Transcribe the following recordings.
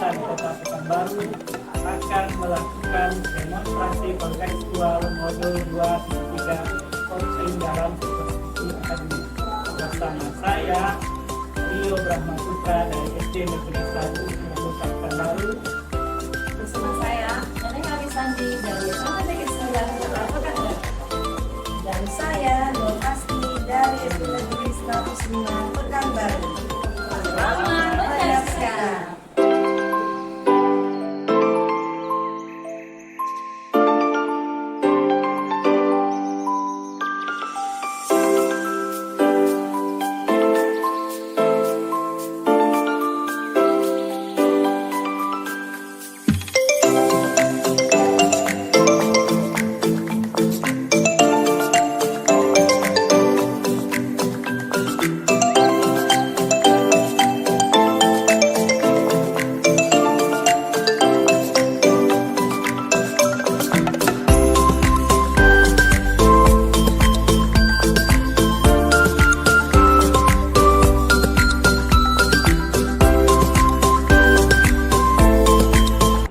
Desa di Kota Pekanbaru akan melakukan demonstrasi kontekstual modul 2.3 coaching dalam psikologi akademik bersama saya Rio Brahmaputra dari SD Negeri 1 Kota Pekanbaru. Bersama saya Neneng Arisandi dari SMP Negeri 9 Kota Pekanbaru. Dan saya Nur Asti dari SD Negeri 105 Pekanbaru. Selamat menyaksikan.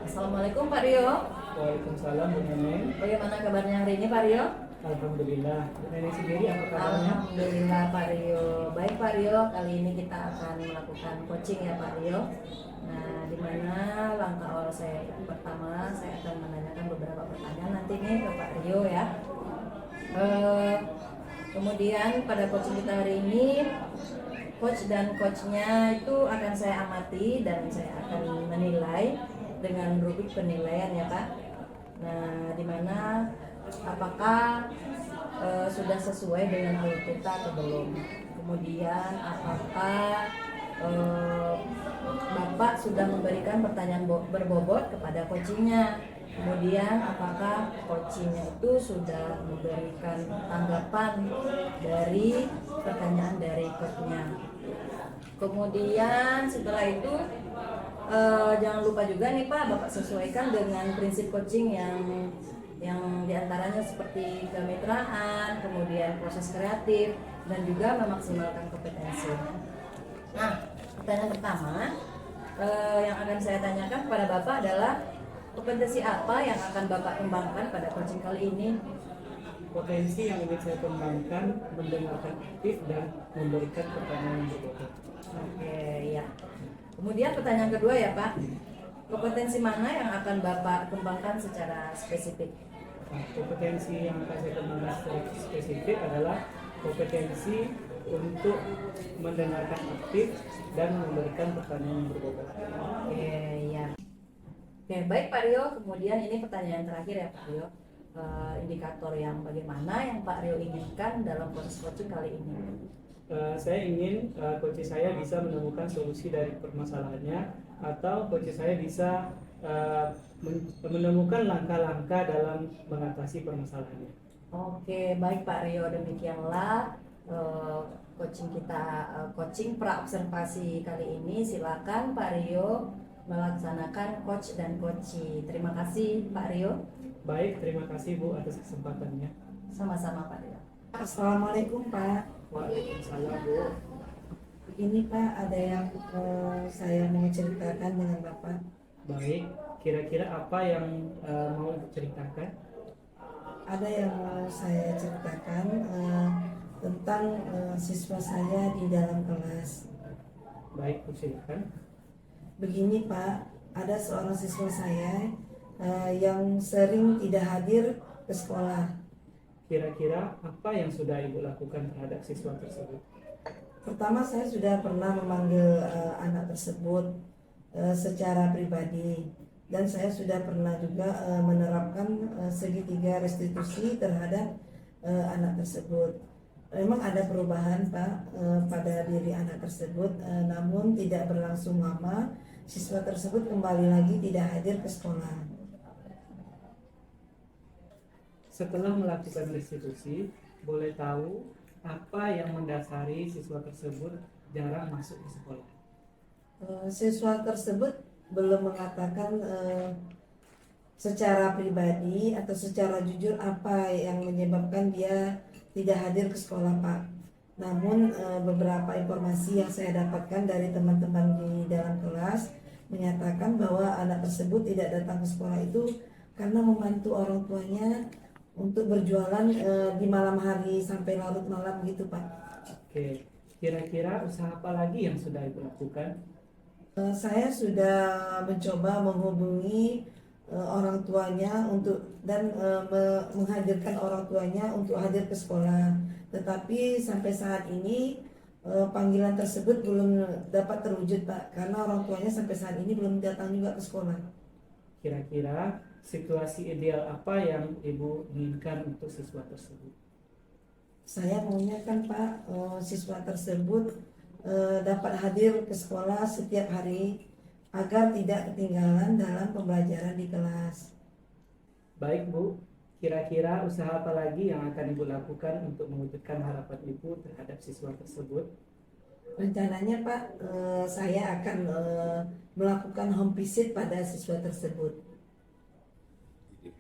Assalamualaikum Pak Rio. Waalaikumsalam Bu Neneng. Bagaimana kabarnya hari ini Pak Rio? Alhamdulillah. Bu Neneng sendiri apa kabarnya? Alhamdulillah Pak Rio. Baik Pak Rio, kali ini kita akan melakukan coaching ya Pak Rio. Nah, di mana langkah awal saya pertama saya akan menanyakan beberapa pertanyaan nanti nih ke Pak Rio ya. Kemudian pada coaching kita hari ini, coach dan coachnya itu akan saya amati dan saya akan menilai dengan rubrik penilaian ya Pak. Nah, di mana apakah sudah sesuai dengan alur kita atau belum? Kemudian apakah Bapak sudah memberikan pertanyaan berbobot kepada coachingnya? Kemudian apakah coachingnya itu sudah memberikan tanggapan dari pertanyaan dari coachnya? Kemudian setelah itu jangan lupa juga nih Pak, Bapak sesuaikan dengan prinsip coaching yang diantaranya seperti kemitraan, kemudian proses kreatif, dan juga memaksimalkan kompetensi. Nah, pertanyaan pertama yang akan saya tanyakan kepada Bapak adalah kompetensi apa yang akan Bapak kembangkan pada coaching kali ini? Potensi yang ingin saya kembangkan mendengarkan aktif dan memberikan pertanyaan yang berbobot. Oke, ya. Kemudian pertanyaan kedua ya Pak, kompetensi mana yang akan Bapak kembangkan secara spesifik? Nah, kompetensi yang akan saya kembangkan secara spesifik adalah kompetensi untuk mendengarkan aktif dan memberikan pertanyaan yang berbobot. Oke, ya. Oke, baik Pak Rio. Kemudian ini pertanyaan terakhir ya Pak Rio. Indikator yang bagaimana yang Pak Rio inginkan dalam proses coaching kali ini? Saya ingin coach saya bisa menemukan solusi dari permasalahannya, atau coach saya bisa menemukan langkah-langkah dalam mengatasi permasalahannya. Oke, baik Pak Rio, demikianlah coaching kita, coaching pra-observasi kali ini. Silakan Pak Rio melaksanakan coach dan coachee. Terima kasih Pak Rio. Baik, terima kasih Bu atas kesempatannya. Sama-sama Pak Rio. Assalamualaikum Pak. Waalaikumsalam Bu. Ini Pak, ada yang saya mau ceritakan dengan Bapak. Baik, kira-kira apa yang mau diceritakan? Ada yang mau saya ceritakan tentang siswa saya di dalam kelas. Baik, Bu, silakan. Begini Pak, ada seorang siswa saya yang sering tidak hadir ke sekolah. Kira-kira apa yang sudah Ibu lakukan terhadap siswa tersebut? Pertama, saya sudah pernah memanggil anak tersebut secara pribadi, dan saya sudah pernah juga menerapkan segitiga restitusi terhadap anak tersebut. Memang ada perubahan Pak pada diri anak tersebut, namun tidak berlangsung lama. Siswa tersebut kembali lagi tidak hadir ke sekolah. Setelah melakukan restitusi, boleh tahu apa yang mendasari siswa tersebut jarang masuk ke sekolah? Siswa tersebut belum mengatakan secara pribadi atau secara jujur apa yang menyebabkan dia tidak hadir ke sekolah Pak. Namun beberapa informasi yang saya dapatkan dari teman-teman di dalam kelas menyatakan bahwa anak tersebut tidak datang ke sekolah itu karena membantu orang tuanya untuk berjualan di malam hari sampai larut malam gitu Pak. Oke, kira-kira usaha apa lagi yang sudah Ibu lakukan? Saya sudah mencoba menghubungi orang tuanya menghadirkan orang tuanya untuk hadir ke sekolah. Tetapi sampai saat ini panggilan tersebut belum dapat terwujud Pak, karena orang tuanya sampai saat ini belum datang juga ke sekolah. Kira-kira situasi ideal apa yang Ibu inginkan untuk siswa tersebut? Saya maunya kan Pak, siswa tersebut dapat hadir ke sekolah setiap hari agar tidak ketinggalan dalam pembelajaran di kelas. Baik Bu, kira-kira usaha apa lagi yang akan Ibu lakukan untuk mewujudkan harapan Ibu terhadap siswa tersebut? Rencananya Pak, saya akan melakukan home visit pada siswa tersebut.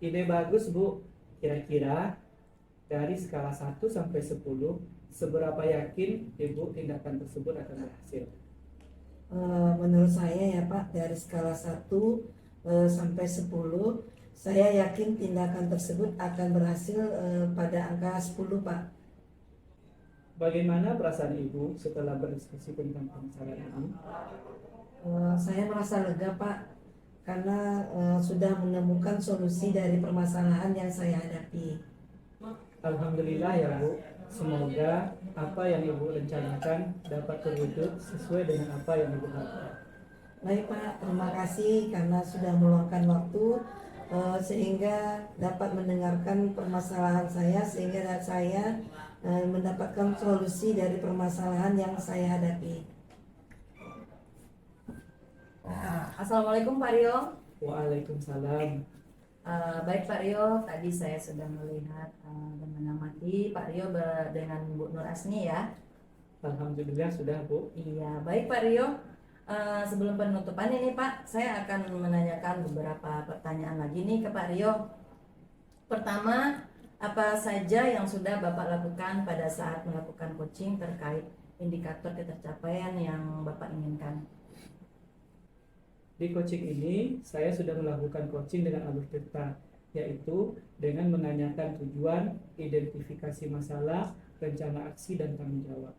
Ide bagus Bu, kira-kira dari skala 1 sampai 10, seberapa yakin Ibu tindakan tersebut akan berhasil? Menurut saya ya Pak, dari skala 1 sampai 10, saya yakin tindakan tersebut akan berhasil pada angka 10 Pak. Bagaimana perasaan Ibu setelah berdiskusi tentang permasalahan ini? Saya merasa lega Pak, karena sudah menemukan solusi dari permasalahan yang saya hadapi. Alhamdulillah ya Bu, semoga apa yang Ibu rencanakan dapat terwujud sesuai dengan apa yang Ibu harapkan. Baik Pak, terima kasih karena sudah meluangkan waktu sehingga dapat mendengarkan permasalahan saya, sehingga saya mendapatkan solusi dari permasalahan yang saya hadapi. Assalamualaikum Pak Rio. Waalaikumsalam. Baik Pak Rio, tadi saya sudah melihat dan mengamati Pak Rio dengan Bu Nur Asni ya. Alhamdulillah sudah Bu. Iya, baik Pak Rio. Sebelum penutupan ini Pak, saya akan menanyakan beberapa pertanyaan lagi nih ke Pak Rio. Pertama, apa saja yang sudah Bapak lakukan pada saat melakukan coaching terkait indikator ketercapaian yang Bapak inginkan? Di coaching ini, saya sudah melakukan coaching dengan alur cerita, yaitu dengan menanyakan tujuan, identifikasi masalah, rencana aksi, dan tanggung jawab.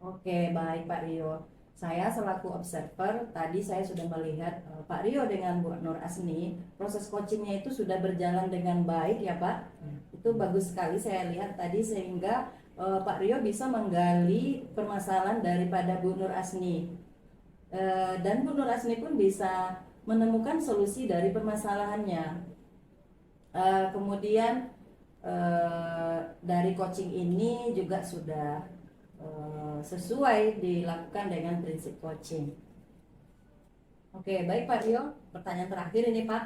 Oke, baik Pak Rio. Saya selaku observer, tadi saya sudah melihat Pak Rio dengan Bu Nur Asni, proses coachingnya itu sudah berjalan dengan baik ya Pak. Itu bagus sekali saya lihat tadi, sehingga Pak Rio bisa menggali permasalahan daripada Bu Nur Asni. Dan Bu Nur Asni pun bisa menemukan solusi dari permasalahannya. Kemudian dari coaching ini juga sudah sesuai dilakukan dengan prinsip coaching. Oke, baik Pak Rio. Pertanyaan terakhir ini Pak,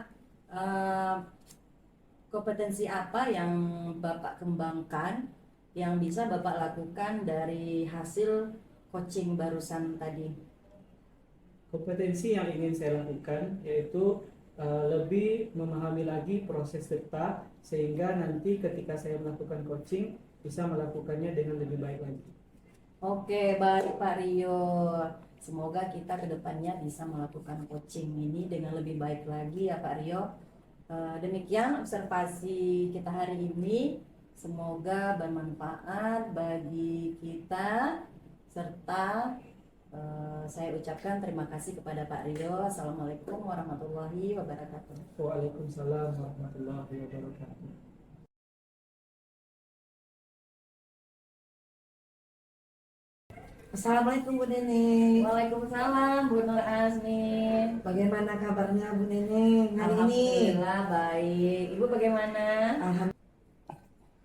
kompetensi apa yang Bapak kembangkan yang bisa Bapak lakukan dari hasil coaching barusan tadi? Kompetensi yang ingin saya lakukan yaitu lebih memahami lagi proses serta, sehingga nanti ketika saya melakukan coaching bisa melakukannya dengan lebih baik lagi. Oke, baik Pak Rio. Semoga kita kedepannya bisa melakukan coaching ini dengan lebih baik lagi ya Pak Rio. Demikian observasi kita hari ini. Semoga bermanfaat bagi kita, serta saya ucapkan terima kasih kepada Pak Rio. Assalamualaikum warahmatullahi wabarakatuh. Waalaikumsalam warahmatullahi wabarakatuh. Assalamualaikum Bu Neneng. Waalaikumsalam Bu Nur Asni. Bagaimana kabarnya Bu Neneng hari ini? Alhamdulillah baik. Ibu bagaimana?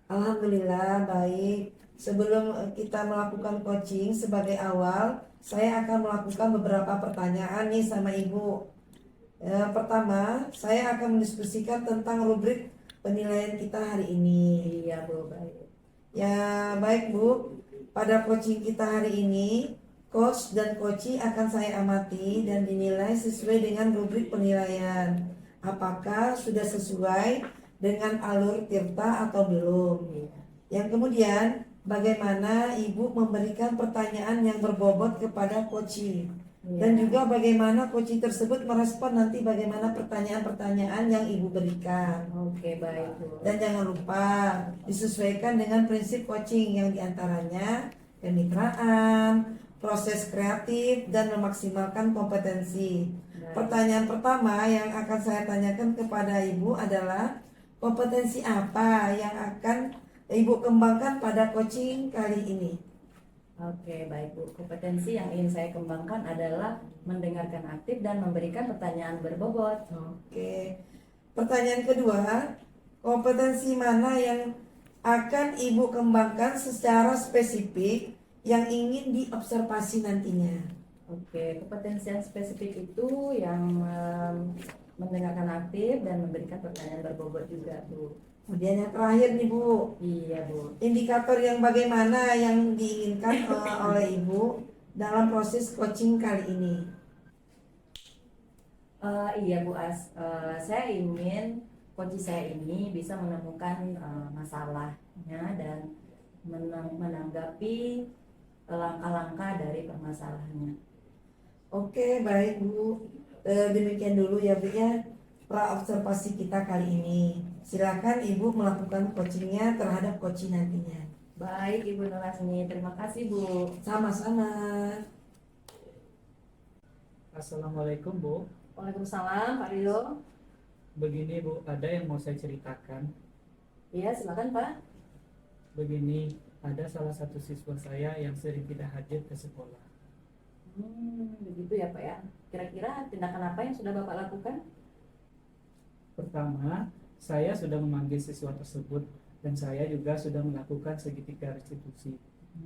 Alhamdulillah baik. Sebelum kita melakukan coaching, sebagai awal saya akan melakukan beberapa pertanyaan nih sama Ibu. Pertama, saya akan mendiskusikan tentang rubrik penilaian kita hari ini. Iya Bu, baik. Ya baik Bu, pada coaching kita hari ini, coach dan coachee akan saya amati dan dinilai sesuai dengan rubrik penilaian. Apakah sudah sesuai dengan alur tirta atau belum? Yang kemudian, bagaimana Ibu memberikan pertanyaan yang berbobot kepada coachee? Dan Iya. juga bagaimana coaching tersebut merespon nanti bagaimana pertanyaan-pertanyaan yang Ibu berikan. Oke, baik Bu. Dan jangan lupa disesuaikan dengan prinsip coaching yang diantaranya kemitraan, proses kreatif, dan memaksimalkan kompetensi. Baik. Pertanyaan pertama yang akan saya tanyakan kepada Ibu adalah kompetensi apa yang akan Ibu kembangkan pada coaching kali ini? Oke, baik Bu. Kompetensi yang ingin saya kembangkan adalah mendengarkan aktif dan memberikan pertanyaan berbobot. Oke. Pertanyaan kedua, kompetensi mana yang akan Ibu kembangkan secara spesifik yang ingin diobservasi nantinya? Oke, kompetensi yang spesifik itu yang mendengarkan aktif dan memberikan pertanyaan berbobot juga, Bu. Kemudian yang terakhir nih Bu, Iya, Bu. indikator yang bagaimana yang diinginkan oleh Ibu dalam proses coaching kali ini? Iya Bu As, saya ingin coach saya ini bisa menemukan masalahnya dan menanggapi langkah-langkah dari permasalahannya. Oke, baik Bu. Demikian dulu ya Bu ya, pra-observasi kita kali ini. Silakan Ibu melakukan coachingnya terhadap coaching nantinya. Baik Ibu Nurasni, terima kasih Bu. Sama-sama. Assalamualaikum Bu. Waalaikumsalam Pak Rio. Begini Bu, ada yang mau saya ceritakan. Iya silakan Pak. Begini, ada salah satu siswa saya yang sering tidak hadir ke sekolah. Begitu ya Pak ya. Kira-kira tindakan apa yang sudah Bapak lakukan? Pertama, saya sudah memanggil siswa tersebut dan saya juga sudah melakukan segitiga restitusi.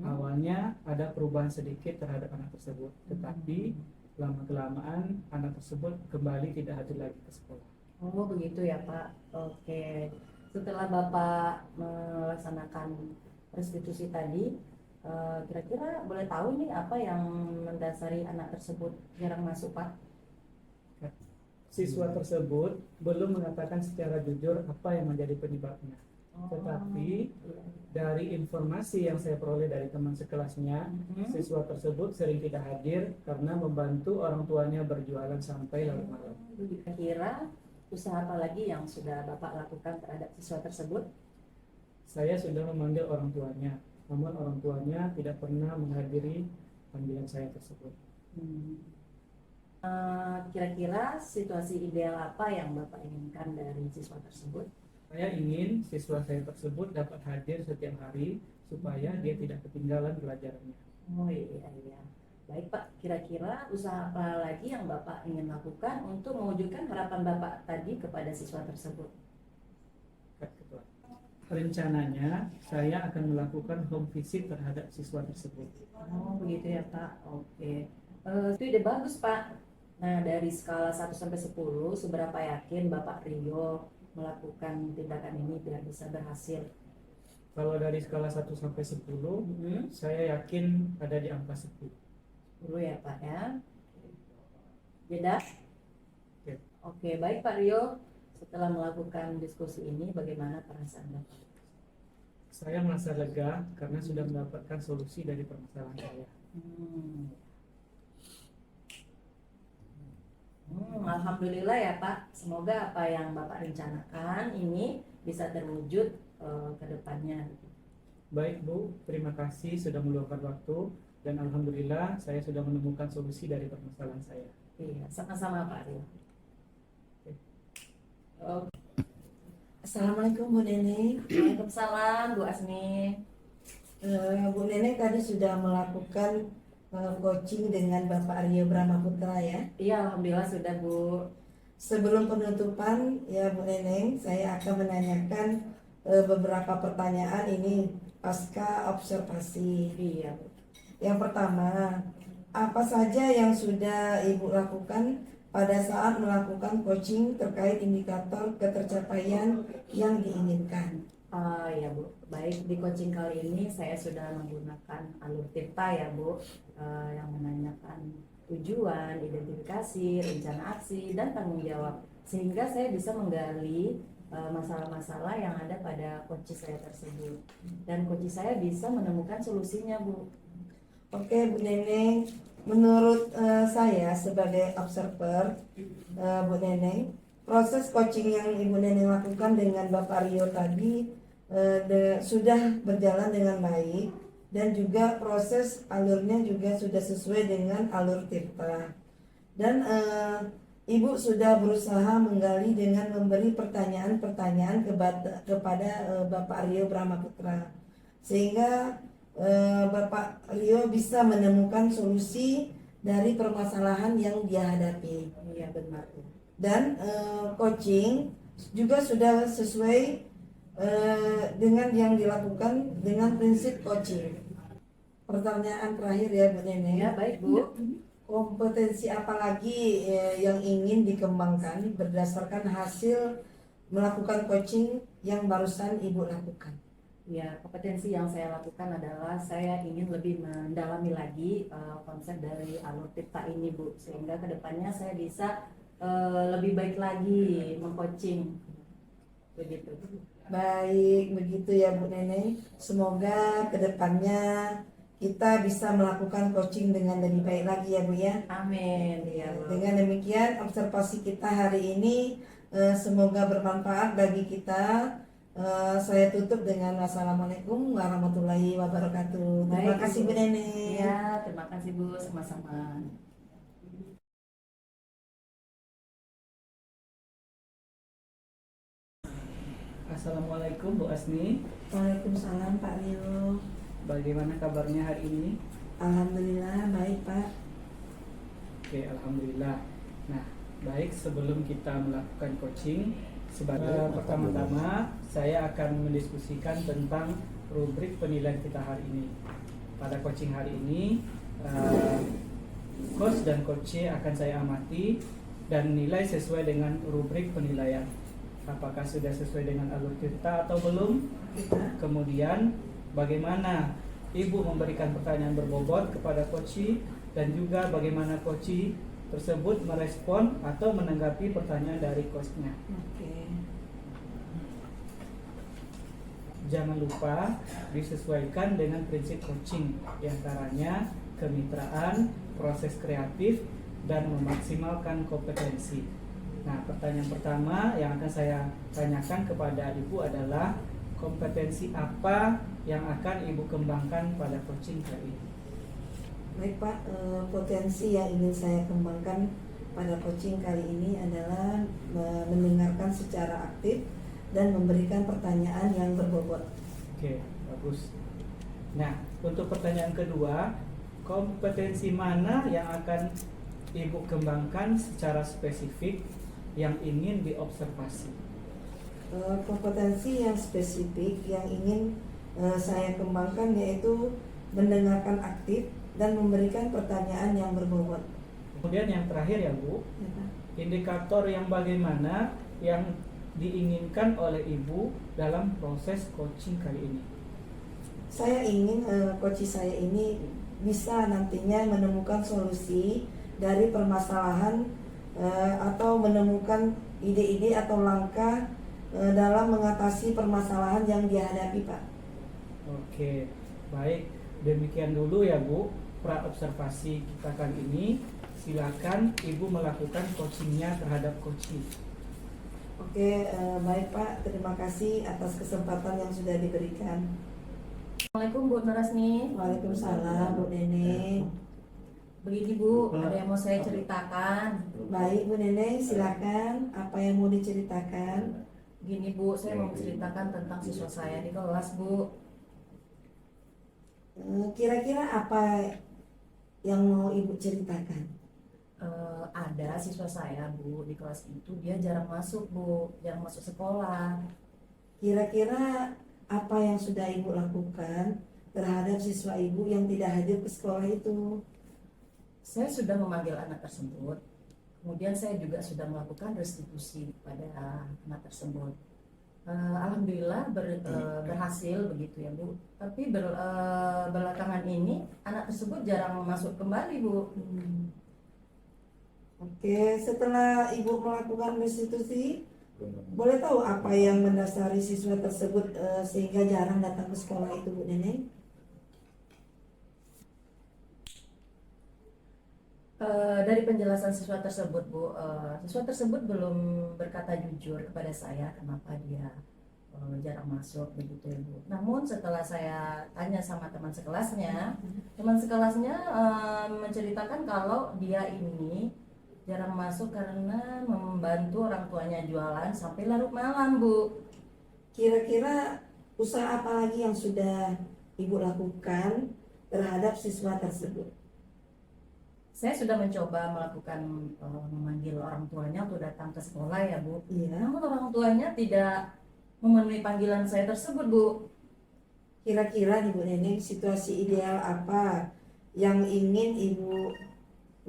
Awalnya ada perubahan sedikit terhadap anak tersebut, tetapi lama-kelamaan anak tersebut kembali tidak hadir lagi ke sekolah. Oh begitu ya Pak. Oke. Setelah Bapak melaksanakan restitusi tadi, kira-kira boleh tahu nih apa yang mendasari anak tersebut jarang masuk Pak? Siswa tersebut belum mengatakan secara jujur apa yang menjadi penyebabnya. Tetapi dari informasi yang saya peroleh dari teman sekelasnya, siswa tersebut sering tidak hadir karena membantu orang tuanya berjualan sampai larut malam. Kira-kira usaha apa lagi yang sudah Bapak lakukan terhadap siswa tersebut? Saya sudah memanggil orang tuanya, namun orang tuanya tidak pernah menghadiri panggilan saya tersebut. Kira-kira situasi ideal apa yang Bapak inginkan dari siswa tersebut? Saya ingin siswa saya tersebut dapat hadir setiap hari supaya dia tidak ketinggalan pelajarannya. Oh iya, iya. Baik Pak, kira-kira usaha apa lagi yang Bapak ingin lakukan untuk mewujudkan harapan Bapak tadi kepada siswa tersebut? Ketua. Rencananya saya akan melakukan home visit terhadap siswa tersebut. Oh begitu ya Pak, oke. Itu ide bagus Pak. Nah dari skala 1 sampai 10, seberapa yakin Bapak Rio melakukan tindakan ini biar bisa berhasil? Kalau dari skala 1 sampai 10, saya yakin ada di angka 10. 10 ya Pak ya. Jeda? Oke. Oke, baik Pak Rio. Setelah melakukan diskusi ini, bagaimana perasaan Bapak? Saya merasa lega karena sudah mendapatkan solusi dari permasalahan saya. Alhamdulillah ya Pak. Semoga apa yang Bapak rencanakan ini bisa terwujud ke depannya. Baik Bu, terima kasih sudah meluangkan waktu dan alhamdulillah saya sudah menemukan solusi dari permasalahan saya. Iya, sama-sama Pak Rio. Oke. Assalamualaikum Bu Neneng. Waalaikumsalam Bu Asmi. Bu Neneng tadi sudah melakukan coaching dengan Bapak Aryo Brahmaputra ya. Iya, alhamdulillah sudah Bu. Sebelum penutupan ya Bu Neneng, saya akan menanyakan beberapa pertanyaan ini pasca observasi. Iya Bu. Yang pertama, apa saja yang sudah Ibu lakukan pada saat melakukan coaching terkait indikator ketercapaian yang diinginkan? Ya Bu, baik di coaching kali ini saya sudah menggunakan alur Tirta ya Bu, yang menanyakan tujuan, identifikasi, rencana aksi, dan tanggung jawab, sehingga saya bisa menggali masalah-masalah yang ada pada coach saya tersebut, dan coach saya bisa menemukan solusinya Bu. Oke Bu Neneng, Menurut saya sebagai observer, Bu Neneng, proses coaching yang Ibu Neneng lakukan dengan Bapak Rio tadi sudah berjalan dengan baik, dan juga proses alurnya juga sudah sesuai dengan alur Tirta. Dan Ibu sudah berusaha menggali dengan memberi pertanyaan-pertanyaan kepada Bapak Rio Brahmaputra, sehingga Bapak Rio bisa menemukan solusi dari permasalahan yang dia hadapi. Iya benar. Dan coaching juga sudah sesuai dengan yang dilakukan dengan prinsip coaching. Pertanyaan terakhir ya Bu Neneng. Ya baik Bu. Kompetensi apa lagi yang ingin dikembangkan berdasarkan hasil melakukan coaching yang barusan Ibu lakukan? Ya, kompetensi yang saya lakukan adalah saya ingin lebih mendalami lagi konsep dari alur Tirta ini Bu, sehingga kedepannya saya bisa lebih baik lagi mengcoaching begitu. Baik, begitu ya Bu Neneng. Semoga kedepannya kita bisa melakukan coaching dengan lebih baik lagi ya Bu ya. Amin. Ya, Bu. Dengan demikian observasi kita hari ini semoga bermanfaat bagi kita. Saya tutup dengan wassalamualaikum warahmatullahi wabarakatuh. Terima Baik, kasih Bu. Bu Neneng. Ya, terima kasih Bu, sama-sama. Assalamualaikum Bu Asni. Waalaikumsalam Pak Rio. Bagaimana kabarnya hari ini? Alhamdulillah baik Pak. Oke, alhamdulillah. Nah, baik, sebelum kita melakukan coaching, pertama-tama saya akan mendiskusikan tentang rubrik penilaian kita hari ini. Pada coaching hari ini, coach dan coach akan saya amati dan nilai sesuai dengan rubrik penilaian. Apakah sudah sesuai dengan alur Tirta atau belum? Kemudian bagaimana Ibu memberikan pertanyaan berbobot kepada coach dan juga bagaimana coach tersebut merespon atau menanggapi pertanyaan dari coachnya. Oke. Jangan lupa disesuaikan dengan prinsip coaching, diantaranya kemitraan, proses kreatif, dan memaksimalkan kompetensi. Nah, pertanyaan pertama yang akan saya tanyakan kepada Ibu adalah kompetensi apa yang akan Ibu kembangkan pada coaching kali ini? Baik Pak, potensi yang ingin saya kembangkan pada coaching kali ini adalah mendengarkan secara aktif dan memberikan pertanyaan yang berbobot. Oke, bagus. Nah, untuk pertanyaan kedua, kompetensi mana yang akan Ibu kembangkan secara spesifik yang ingin diobservasi? Kompetensi yang spesifik yang ingin saya kembangkan yaitu mendengarkan aktif dan memberikan pertanyaan yang berbobot. Kemudian yang terakhir ya Bu, indikator yang bagaimana yang diinginkan oleh Ibu dalam proses coaching kali ini? Saya ingin coach saya ini bisa nantinya menemukan solusi dari permasalahan atau menemukan ide-ide atau langkah dalam mengatasi permasalahan yang dihadapi Pak. Oke, baik. Demikian dulu ya Bu, pra-observasi kita kali ini. Silakan Ibu melakukan coachingnya terhadap coaching. Oke, baik Pak. Terima kasih atas kesempatan yang sudah diberikan. Assalamualaikum Bu Narasni. Waalaikumsalam Bu Neneng. Begini Bu, ada yang mau saya ceritakan. Baik Bu Neneng, silakan. Apa yang mau diceritakan? Gini Bu, saya mau menceritakan tentang siswa saya di kelas Bu. Kira-kira apa yang mau Ibu ceritakan? Ada siswa saya Bu di kelas itu, dia jarang masuk Bu, jarang masuk sekolah. Kira-kira apa yang sudah Ibu lakukan terhadap siswa Ibu yang tidak hadir ke sekolah itu? Saya sudah memanggil anak tersebut, kemudian saya juga sudah melakukan restitusi pada anak tersebut. Alhamdulillah berhasil begitu ya Bu. Tapi belakangan ini anak tersebut jarang masuk kembali Bu. Oke, setelah Ibu melakukan restitusi, boleh tahu apa yang mendasari siswa tersebut sehingga jarang datang ke sekolah itu Bu Neneng? Dari penjelasan siswa tersebut, Bu, siswa tersebut belum berkata jujur kepada saya kenapa dia jarang masuk begitu ya, Bu. Namun setelah saya tanya sama teman sekelasnya menceritakan kalau dia ini jarang masuk karena membantu orang tuanya jualan sampai larut malam, Bu. Kira-kira usaha apa lagi yang sudah Ibu lakukan terhadap siswa tersebut? Saya sudah mencoba melakukan memanggil orang tuanya untuk datang ke sekolah ya, Bu. Iya. Namun orang tuanya tidak memenuhi panggilan saya tersebut, Bu. Kira-kira Ibu Neneng, situasi ideal apa yang ingin Ibu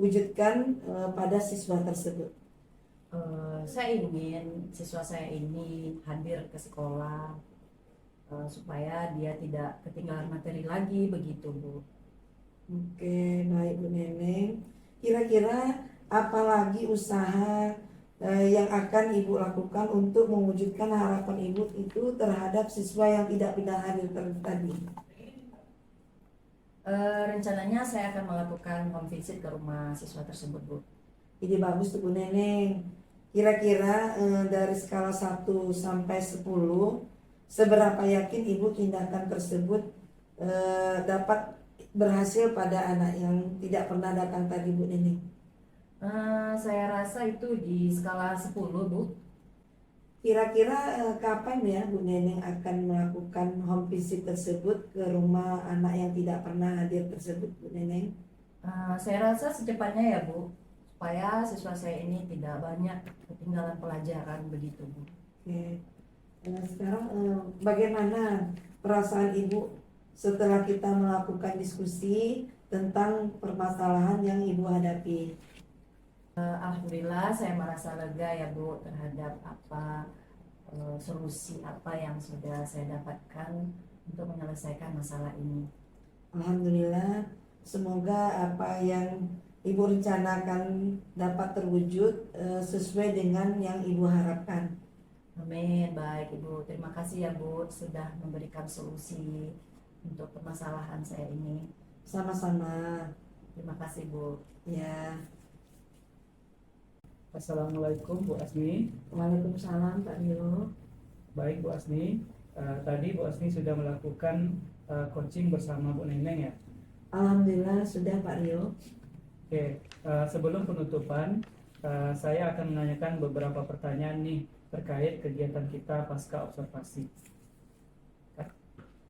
wujudkan pada siswa tersebut? Saya ingin siswa saya ini hadir ke sekolah supaya dia tidak ketinggalan materi lagi begitu, Bu. Oke, baik Bu Neneng. Kira-kira apa lagi usaha yang akan Ibu lakukan untuk mewujudkan harapan Ibu itu terhadap siswa yang tidak bisa hadir tadi? Rencananya saya akan melakukan home visit ke rumah siswa tersebut, Bu. Ide bagus tuh Bu Neneng. Kira-kira dari skala 1 sampai 10, seberapa yakin Ibu tindakan tersebut dapat berhasil pada anak yang tidak pernah datang tadi, Bu Neneng? Saya rasa itu di skala 10, Bu. Kira-kira kapan ya Bu Neneng akan melakukan home visit tersebut ke rumah anak yang tidak pernah hadir tersebut, Bu Neneng? Saya rasa secepatnya ya, Bu, supaya siswa saya ini tidak banyak ketinggalan pelajaran begitu, Bu. Oke. Sekarang bagaimana perasaan Ibu setelah kita melakukan diskusi tentang permasalahan yang Ibu hadapi? Alhamdulillah saya merasa lega ya, Bu, terhadap solusi apa yang sudah saya dapatkan untuk menyelesaikan masalah ini. Alhamdulillah, semoga apa yang Ibu rencanakan dapat terwujud sesuai dengan yang Ibu harapkan. Amin. Baik, Ibu. Terima kasih ya, Bu, sudah memberikan solusi untuk permasalahan saya ini. Sama-sama. Terima kasih, Bu. Ya. Assalamualaikum Bu Asni. Waalaikumsalam Pak Rio. Baik Bu Asni, tadi Bu Asni sudah melakukan coaching bersama Bu Neneng ya. Alhamdulillah sudah Pak Rio. Oke, sebelum penutupan, saya akan menanyakan beberapa pertanyaan nih terkait kegiatan kita pasca observasi.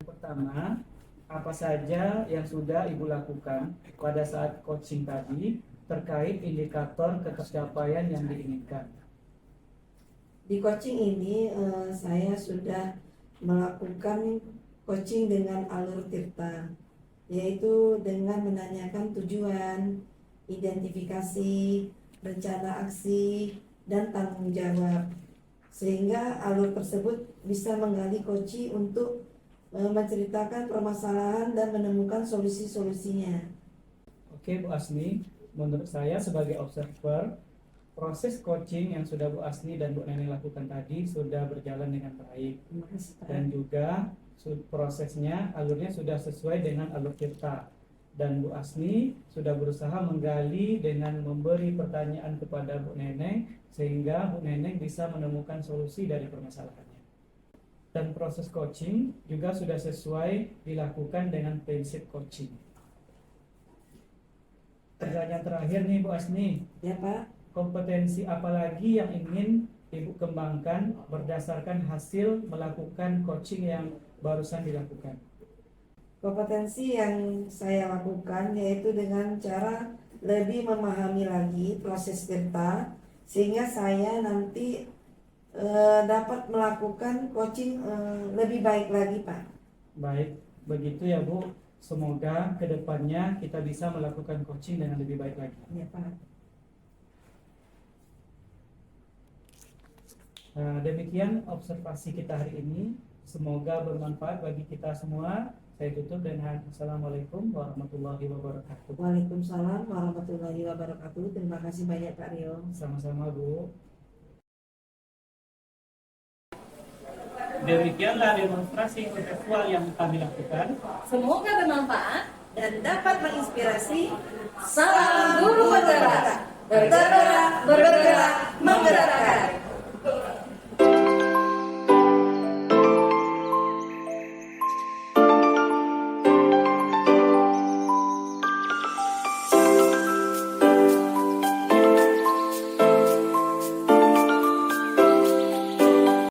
Pertama, apa saja yang sudah Ibu lakukan pada saat coaching tadi terkait indikator ketercapaian yang diinginkan? Di coaching ini saya sudah melakukan coaching dengan alur tirta, yaitu dengan menanyakan tujuan, identifikasi, rencana aksi, dan tanggung jawab, sehingga alur tersebut bisa menggali coaching untuk menceritakan permasalahan dan menemukan solusi-solusinya. Oke Bu Asni, menurut saya sebagai observer, proses coaching yang sudah Bu Asni dan Bu Neneng lakukan tadi sudah berjalan dengan baik. Terima kasih Pak. Dan juga prosesnya, alurnya sudah sesuai dengan alur kita. Dan Bu Asni sudah berusaha menggali dengan memberi pertanyaan kepada Bu Neneng, sehingga Bu Neneng bisa menemukan solusi dari permasalahannya. Dan proses coaching juga sudah sesuai dilakukan dengan prinsip coaching. Pertanyaan terakhir nih Bu Asni, Ya Pak. kompetensi apa lagi yang ingin Ibu kembangkan berdasarkan hasil melakukan coaching yang barusan dilakukan? Kompetensi yang saya lakukan yaitu dengan cara lebih memahami lagi proses tirta, sehingga saya nanti dapat melakukan coaching lebih baik lagi Pak. Baik, begitu ya Bu. Semoga kedepannya kita bisa melakukan coaching dengan lebih baik lagi. Ya Pak. Demikian observasi kita hari ini. Semoga bermanfaat bagi kita semua. Saya tutup dengan Assalamualaikum warahmatullahi wabarakatuh. Waalaikumsalam warahmatullahi wabarakatuh. Terima kasih banyak Pak Rio. Sama-sama Bu. Demikianlah demonstrasi kontekstual yang kami lakukan. Semoga bermanfaat Dan dapat menginspirasi Salam guru bergerak, bergerak, bergerak, menggerakkan.